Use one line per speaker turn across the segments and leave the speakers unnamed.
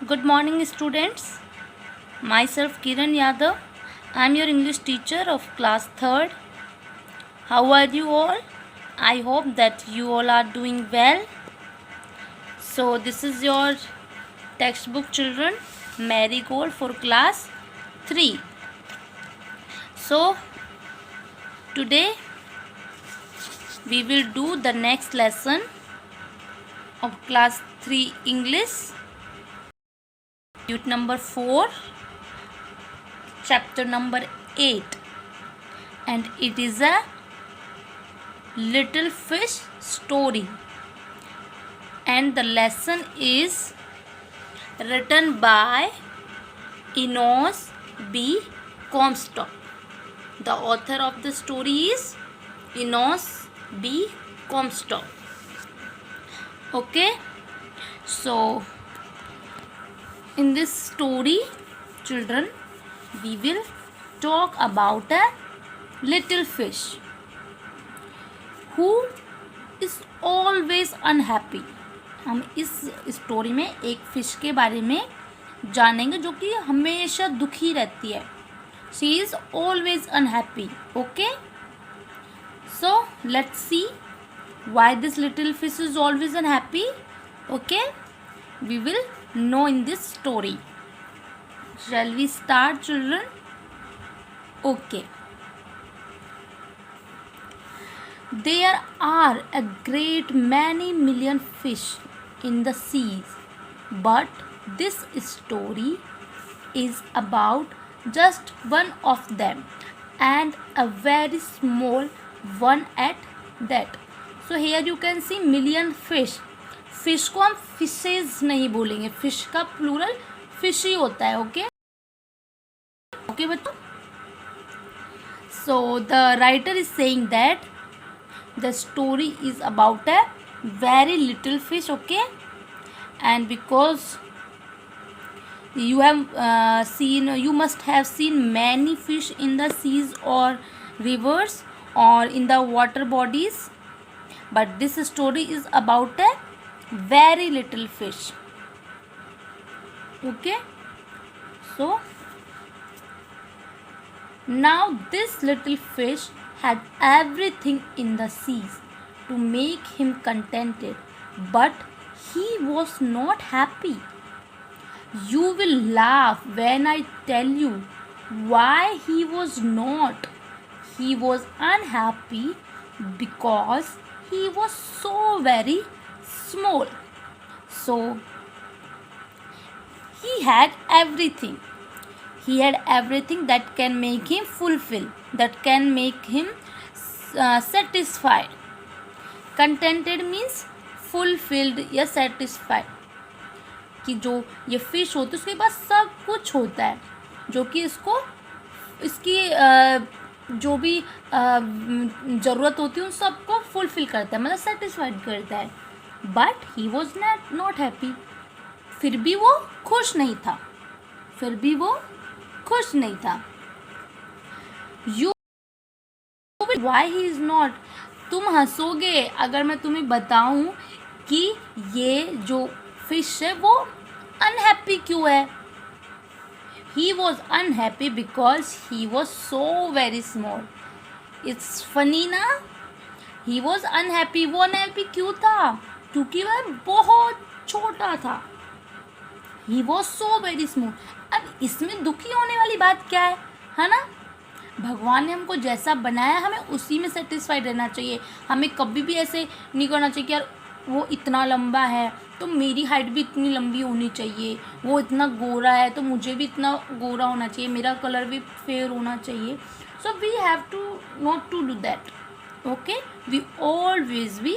Good morning, students. Myself Kiran Yadav. I am your English teacher of class 3rd. How are you all? I hope that you all are doing well. So, this is your textbook, children, Marigold for class 3. So, today we will do the next lesson of class 3 English, unit number 4, chapter number 8, and it is a little fish story, and the lesson is written by Enos B. Comstock. The author of the story is Enos B. Comstock. Okay, so in this story, children, we will talk about a little fish who is always unhappy. हम इस story में एक fish के बारे में जानेंगे जो कि हमेशा दुखी रहती है. She is always unhappy. Okay, so let's see why this little fish is always unhappy. Okay, we will know in this story. Shall we start, children? Okay. There are a great many million fish in the seas, but this story is about just one of them, and a very small one at that. So here you can see million fish. Fish को हम fishes नहीं बोलेंगे, fish का plural fish ही होता है. Okay okay बच्चों. So the writer is saying that the story is about a very little fish. Okay, and because you must have seen many fish in the seas or rivers or in the water bodies, but this story is about a very little fish. Okay, so now this little fish had everything in the seas to make him contented, but he was not happy. You will laugh when I tell you why he was not. He was unhappy because he was so very small. So he had everything. He had everything that can make him fulfill, that can make him satisfied. Contented means fulfilled या satisfied. कि जो ये fish होती है उसके पास सब कुछ होता है जो कि इसको इसकी जो भी ज़रूरत होती है उन सबको फुलफिल करता है, मतलब सेटिस्फाइड करता है. But he was not happy. फिर भी वो खुश नहीं था. You why he is not. तुम हंसोगे अगर मैं तुम्हें बताऊं कि ये जो फिश है वो अनहैप्पी क्यों है. He was unhappy because he was so very small. It's funny ना. He was unhappy. वो अनहैप्पी क्यों था? क्योंकि वह बहुत छोटा था. He was so very small. अब इसमें दुखी होने वाली बात क्या है ना. भगवान ने हमको जैसा बनाया हमें उसी में सेटिस्फाइड रहना चाहिए. हमें कभी भी ऐसे नहीं करना चाहिए कि यार वो इतना लंबा है तो मेरी हाइट भी इतनी लंबी होनी चाहिए, वो इतना गोरा है तो मुझे भी इतना गोरा होना चाहिए, मेरा कलर भी फेयर होना चाहिए. So we have to not to do that. Okay, we always be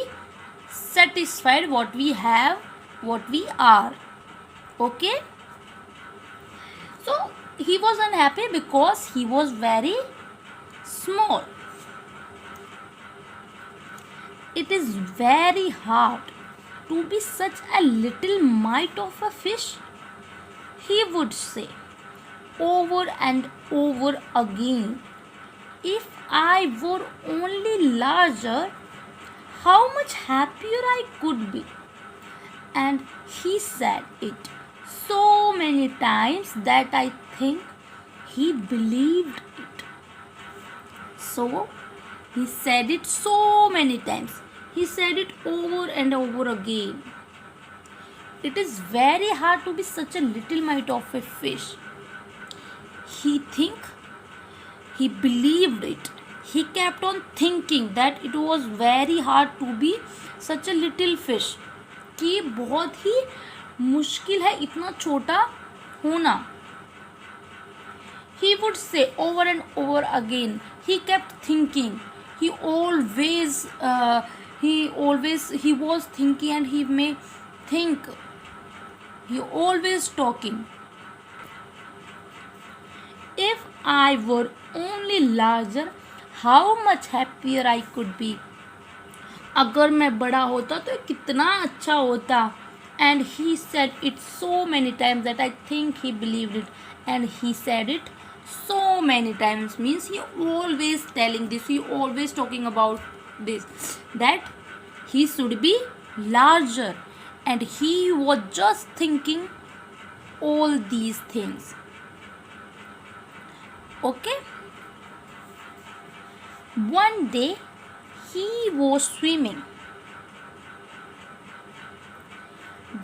satisfied what we have, what we are. Okay, so he was unhappy because he was very small. It is very hard to be such a little mite of a fish, he would say over and over again. If I were only larger, how much happier I could be. And he said it so many times that I think he believed it. So he said it so many times. He said it over and over again. It is very hard to be such a little mite of a fish. He believed it. He kept on thinking that it was very hard to be such a little fish. कि बहुत ही मुश्किल है इतना छोटा होना. He would say over and over again. He kept thinking. He was thinking, and he may think. He always talking. If I were only larger, how much happier I could be. अगर मैं बड़ा होता तो कितना अच्छा होता. And he said it so many times that I think he believed it. And he said it so many times means he always telling this. He always talking about this. That he should be larger. And he was just thinking all these things. Okay. One day he was swimming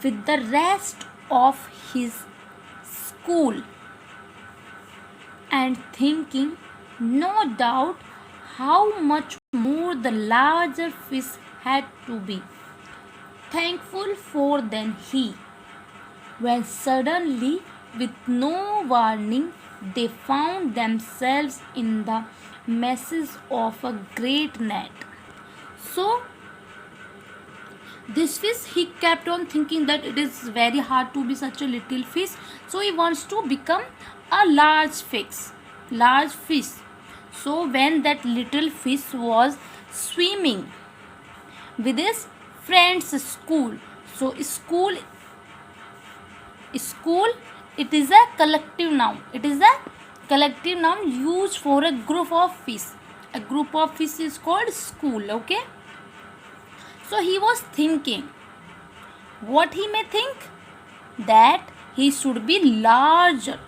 with the rest of his school and thinking, no doubt, how much more the larger fish had to be thankful for than he, when suddenly, with no warning, they found themselves in the meshes of a great net. So this fish, he kept on thinking that it is very hard to be such a little fish, so he wants to become a large fish. So when that little fish was swimming with his friend's school, so school, it is a collective noun. It is a collective noun used for a group of fish. A group of fish is called school. Okay. So he was thinking. What he may think? That he should be larger.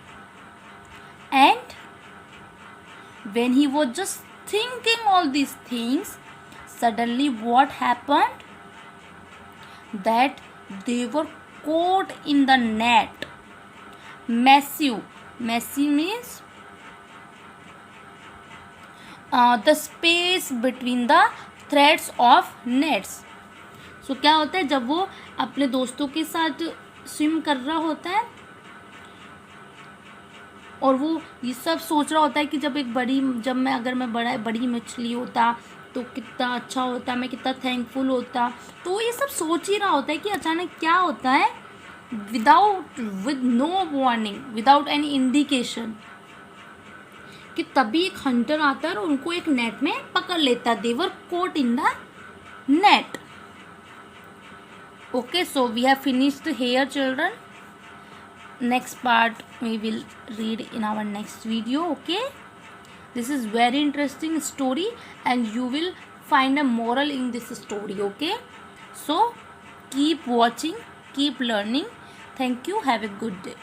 And when he was just thinking all these things, suddenly what happened? That they were caught in the net. Messy means the space between the threads of nets. So क्या होता है जब वो अपने दोस्तों के साथ swim कर रहा होता है और वो ये सब सोच रहा होता है कि अगर मैं बड़ी मछली होता तो कितना अच्छा होता, मैं कितना थैंकफुल होता. तो ये सब सोच ही रहा होता है कि अचानक क्या होता है, with no warning, without any indication, कि तभी एक हंटर आता है और उनको एक नेट में पकड़ लेता. They were caught in the net. Okay, so we have finished here, children. Next part we will read in our next video. Okay, this is very interesting story and you will find a moral in this story. Okay, so keep watching, keep learning. Thank you. Have a good day.